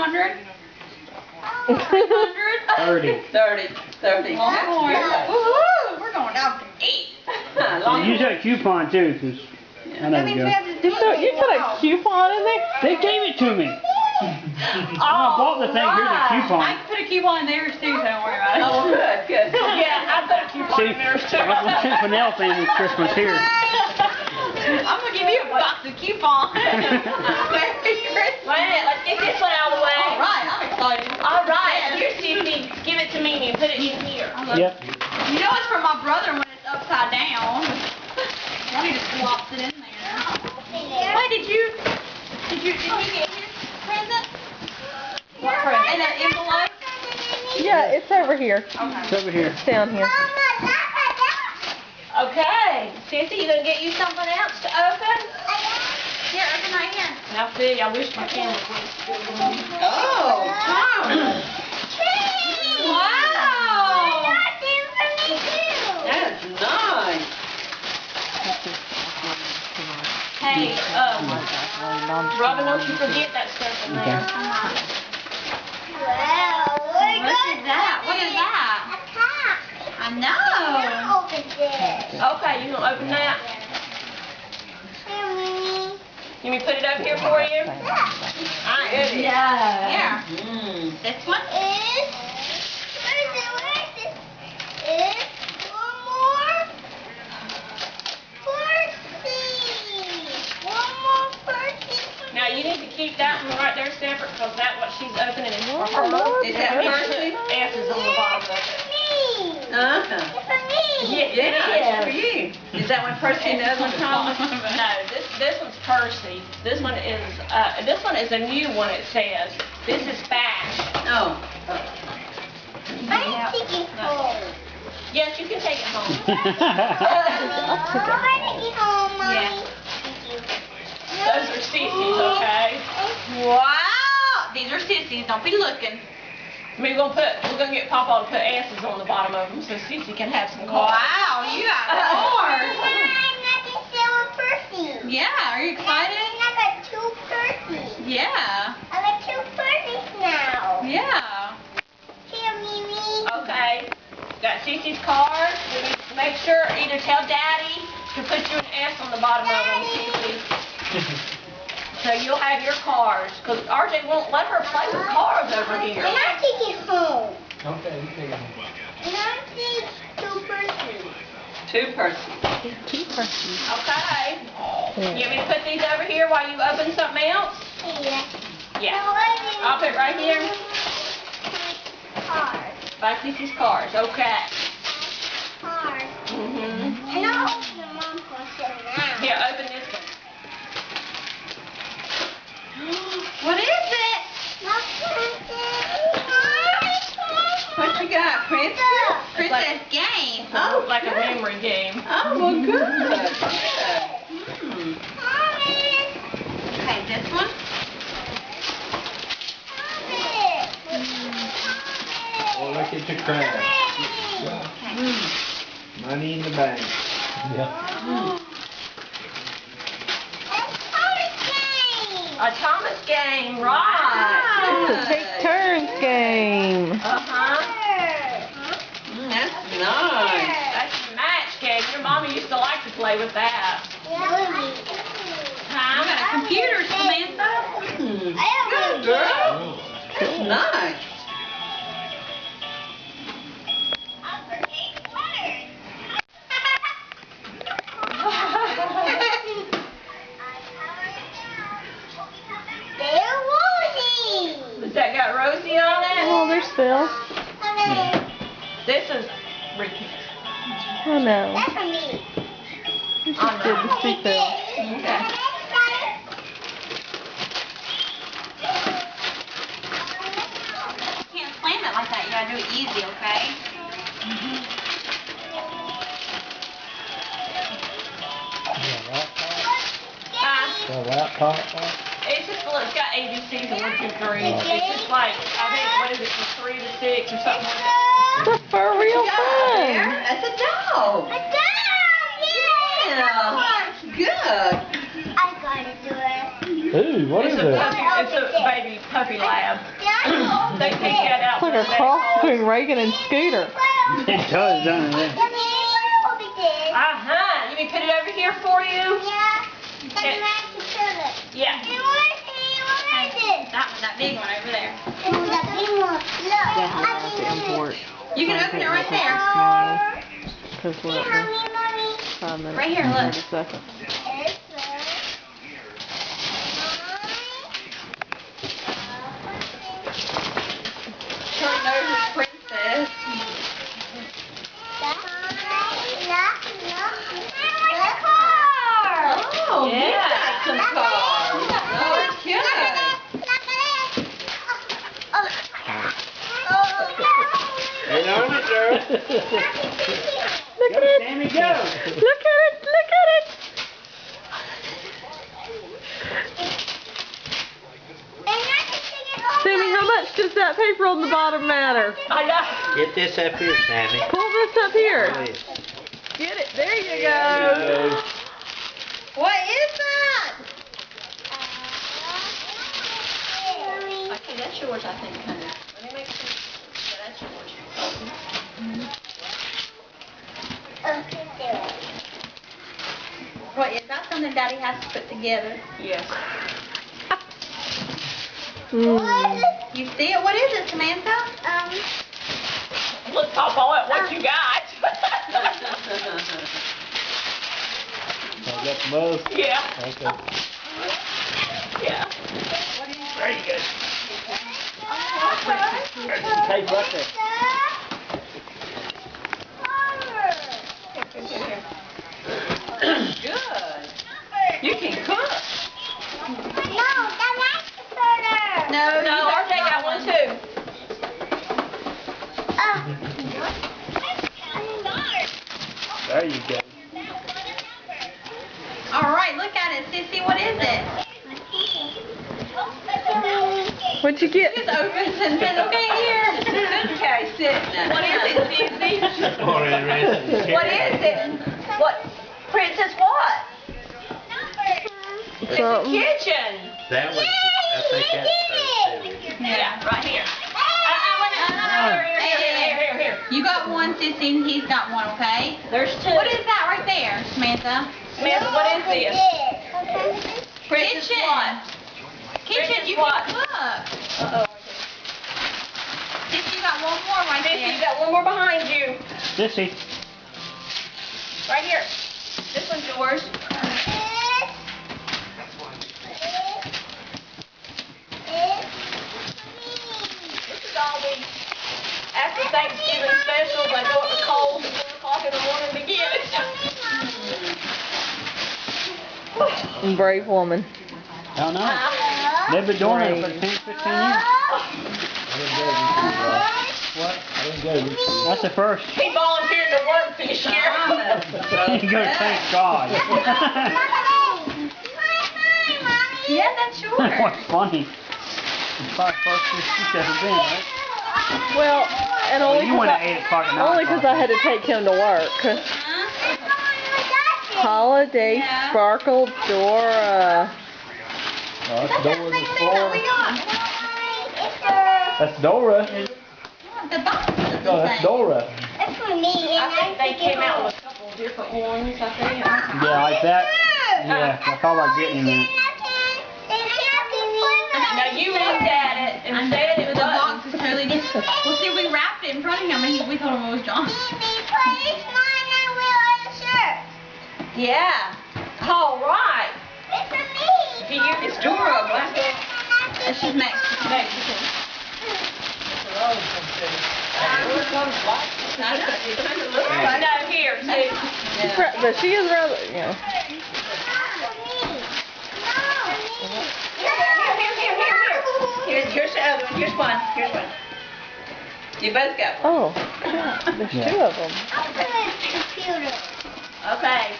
200? 300? 30. 30. Woohoo! We're going out to eat. Use that coupon too, because I know you go. You put a coupon in there? They gave it to me. When I bought the thing, here's a coupon. I can put a coupon in theirs too, so don't worry about it. Oh, good. Yeah, I put a coupon See, in theirs too. that's what Fennell family Christmas here. I'm gonna give you a box of coupons. Merry Christmas. Wait a minute, let's get this one out of the way. Alright, I'm excited. Alright, here, Susie, give it to me and put it in here. Yep. You know it's from my brother when it's upside down. He just flops it in there. Wait, did you get his present? What present? In an envelope? Yeah, it's over here. It's over here. It's down here. Okay, Sissy, you gonna get you something else to open? Here, open right here. Now, see, I wish my camera was Oh, Thomas. Wow! That's nice. Hey, Robin, don't you forget that stuff in there. What is that? What is that? I know. Okay, you gonna open that? You want me to put it up here for you? Goodness. Here. Mm. This one? Now, you need to keep that one right there separate because that's what she's opening is for her. Is that Percy? S is on the bottom of it. Uh-huh. Yeah, it's for you. Is that one Percy and the other one Thomas? No, this one's Percy. This one is a new one, it says. This is Bash. Oh. Yes, you can take it home. Yeah. Those are Sissy's, okay? Wow! These are sissies. Don't be looking. We're gonna get Papa to put S's on the bottom of them so Sissy can have some cards. Wow, you got cards. Yeah, are you excited? Yeah. Yeah. Okay. Got Sissy's cards. We need to make sure either tell Daddy to put you an S on the bottom of them, Sissy. So you'll have your cards. Because RJ won't let her play with cards over here. Okay, you take it home. Two Percy. Okay. You want me to put these over here while you open something else? Yeah. I'll put it right here. By Sissy's cards. Okay. Mm-hmm. Here, open this one. What is it? What you got, Princess? Princess Game. Oh, like a memory game. Oh, well, good. Mm. Okay, this one. Oh, look at your crab. Money in the bank. Yeah. A Thomas game, right. It's a take turns game. Uh-huh. That's nice. That's a match game. Your mommy used to like to play with that. I got a computer, Samantha. Good girl. That's nice. Has that got Rosie on it? Oh, there's Phil. This is Ricky. Oh no. This is Oh, good no. to see Phil. Okay. You can't slam it like that. You gotta do it easy, okay? Huh? The laptop. It's just, well, it's got ABCs and 1, 2, 3. It's just like, I think, what is it, from 3 to 6 or something like that? That's for real fun. That's a dog. Yeah. Good. Ooh, what is It's it? a baby puppy lab. They pick that out. It's like a cross between Reagan and Scooter. It does, doesn't it? Uh-huh. You mean put it over here for you? Yeah. That big one over there. Import. You can open it right there. Because what? 5 minutes. Right here, and look. 30 seconds. Short nose princess. Oh, Yeah. you got some cars. Oh, good. Get on it, girl. Look at it. Sammy, go. Look at it. Look at it. Sammy, how much does that paper on the bottom matter? I know. Get this up here, Sammy. Pull this up here. Please. Get it. There you There go. you go. What is that? Okay, that's yours, I think, honey. Let me make sure. Yeah, that's yours. What, is that something Daddy has to put together? Yes. You see it? What is it, Samantha? Look, Papa, at what you got. I got the most. Yeah. Okay. Yeah. There you go. There's some tape right there. Good. You can cook. No, No, RJ got one too. There you go. All right, look at it, Sissy. What is it? What'd you get? Just opens and says, okay, here. Okay, sit now. What is it, Sissy? What is it? What? Princess what? It's a Something. kitchen. That one, I think that's hers too. Yeah, right here. Here. You got one, Sissy, and he's got one, okay? There's two. What is that right there, Samantha? Samantha, what is this? Princess Kitchen. what? Kitchen, Princess you what? can cook. Uh-oh. Sissy, you got one more right Sissy, you there. got one more behind you. Sissy. Right here. This one's yours. This is all the after Thanksgiving specials. I go up to Kohl's at 4 o'clock in the morning to get it. Brave woman. I don't know. They've been doing it for 10, 15 years. I didn't go this year, bro. What? I didn't go this year. That's the first. He volunteered to work this year. You go, thank God. Yeah, that's yours. What's funny? It's probably the first fish she's ever been, right? Well, and Well, only you went at 8 because o'clock and 9 only o'clock. I had to take him to work. Holiday Yeah. Sparkle Dora. Oh, that's Dora the Explorer. got. That's Dora. The box is No, the that's same. Dora. I think they came out with a couple of different ones, I think. Yeah, like that. Yeah, I thought about getting him in. Now you looked at it and said it The was box is totally different. Well, see, we wrapped it in front of him, and we told him it was John. Yeah. All right. It's Dora, black girl. And she's Mexican. Mexican. No, here, see. But she is rather, you know. Here's the other one. Here's one. Here's one. You both got one. Oh, yeah, there's two of them. Okay.